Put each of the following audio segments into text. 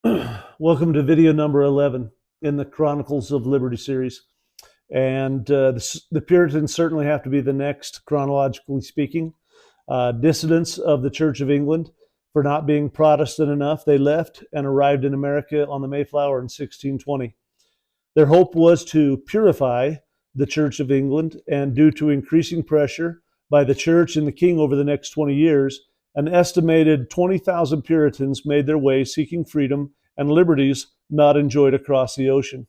Welcome to video number 11 in the Chronicles of Liberty series. And the Puritans certainly have to be the next, chronologically speaking. Dissidents of the Church of England for not being Protestant enough. They left and arrived in America on the Mayflower in 1620. Their hope was to purify the Church of England, and due to increasing pressure by the church and the king over the next 20 years, an estimated 20,000 Puritans made their way seeking freedom and liberties not enjoyed across the ocean.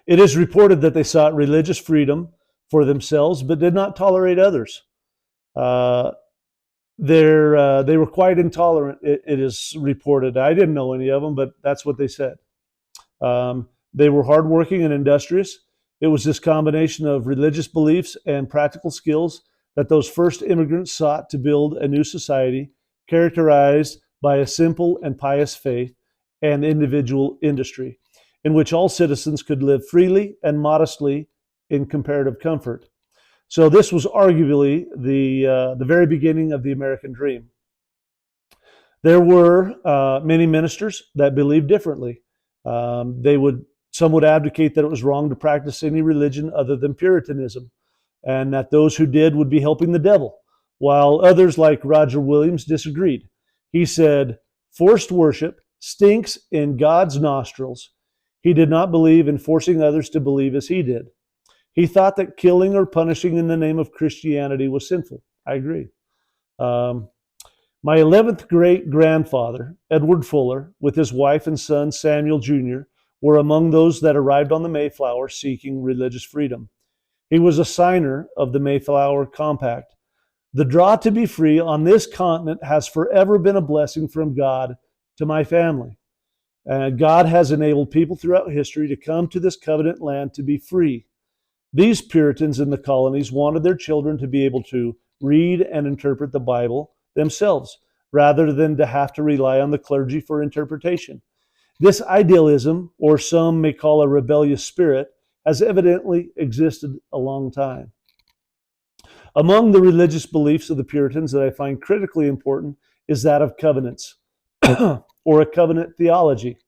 It is reported that they sought religious freedom for themselves, but did not tolerate others. They were quite intolerant, it is reported. I didn't know any of them, but that's what they said. They were hardworking and industrious. It was this combination of religious beliefs and practical skills that those first immigrants sought to build a new society characterized by a simple and pious faith and individual industry, in which all citizens could live freely and modestly in comparative comfort. So this was arguably the very beginning of the American dream. There were many ministers that believed differently. Some would advocate that it was wrong to practice any religion other than Puritanism, and that those who did would be helping the devil, while others like Roger Williams disagreed. He said, forced worship stinks in God's nostrils. He did not believe in forcing others to believe as he did. He thought that killing or punishing in the name of Christianity was sinful. I agree. My 11th great-grandfather, Edward Fuller, with his wife and son Samuel Jr., were among those that arrived on the Mayflower seeking religious freedom. He was a signer of the Mayflower Compact. The draw to be free on this continent has forever been a blessing from God to my family. God has enabled people throughout history to come to this covenant land to be free. These Puritans in the colonies wanted their children to be able to read and interpret the Bible themselves, rather than to have to rely on the clergy for interpretation. This idealism, or some may call a rebellious spirit, has evidently existed a long time. Among the religious beliefs of the Puritans that I find critically important is that of covenants, or a covenant theology.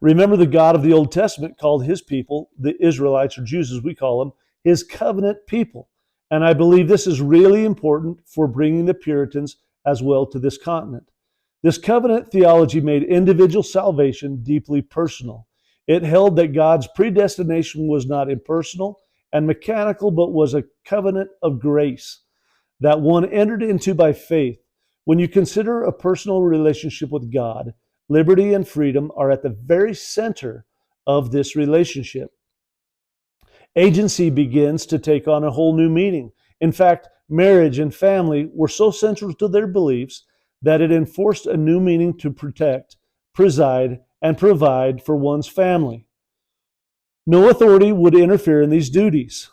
Remember, the God of the Old Testament called his people, the Israelites, or Jews as we call them, his covenant people. And I believe this is really important for bringing the Puritans as well to this continent. This covenant theology made individual salvation deeply personal. It held that God's predestination was not impersonal and mechanical, but was a covenant of grace that one entered into by faith. When you consider a personal relationship with God, liberty and freedom are at the very center of this relationship. Agency begins to take on a whole new meaning. In fact, marriage and family were so central to their beliefs that it enforced a new meaning to protect, preside, and provide for one's family. No authority would interfere in these duties.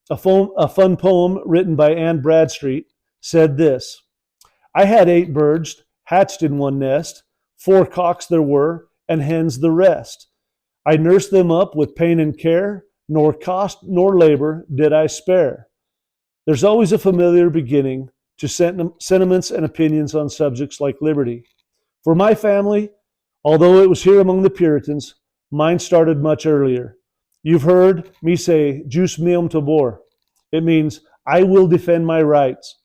A fun poem written by Anne Bradstreet said this: I had 8 birds hatched in one nest, 4 cocks there were, and hens the rest. I nursed them up with pain and care, nor cost nor labor did I spare. There's always a familiar beginning to sentiments and opinions on subjects like liberty. For my family, although it was here among the Puritans, mine started much earlier. You've heard me say, jus meum tabor. It means, I will defend my rights.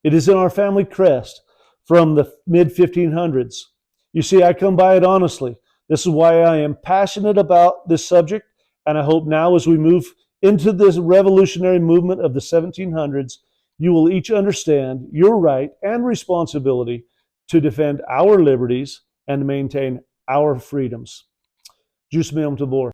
It is in our family crest from the mid-1500s. You see, I come by it honestly. This is why I am passionate about this subject, and I hope now as we move into this revolutionary movement of the 1700s, you will each understand your right and responsibility to defend our liberties and maintain our freedoms. Jus meum tabor.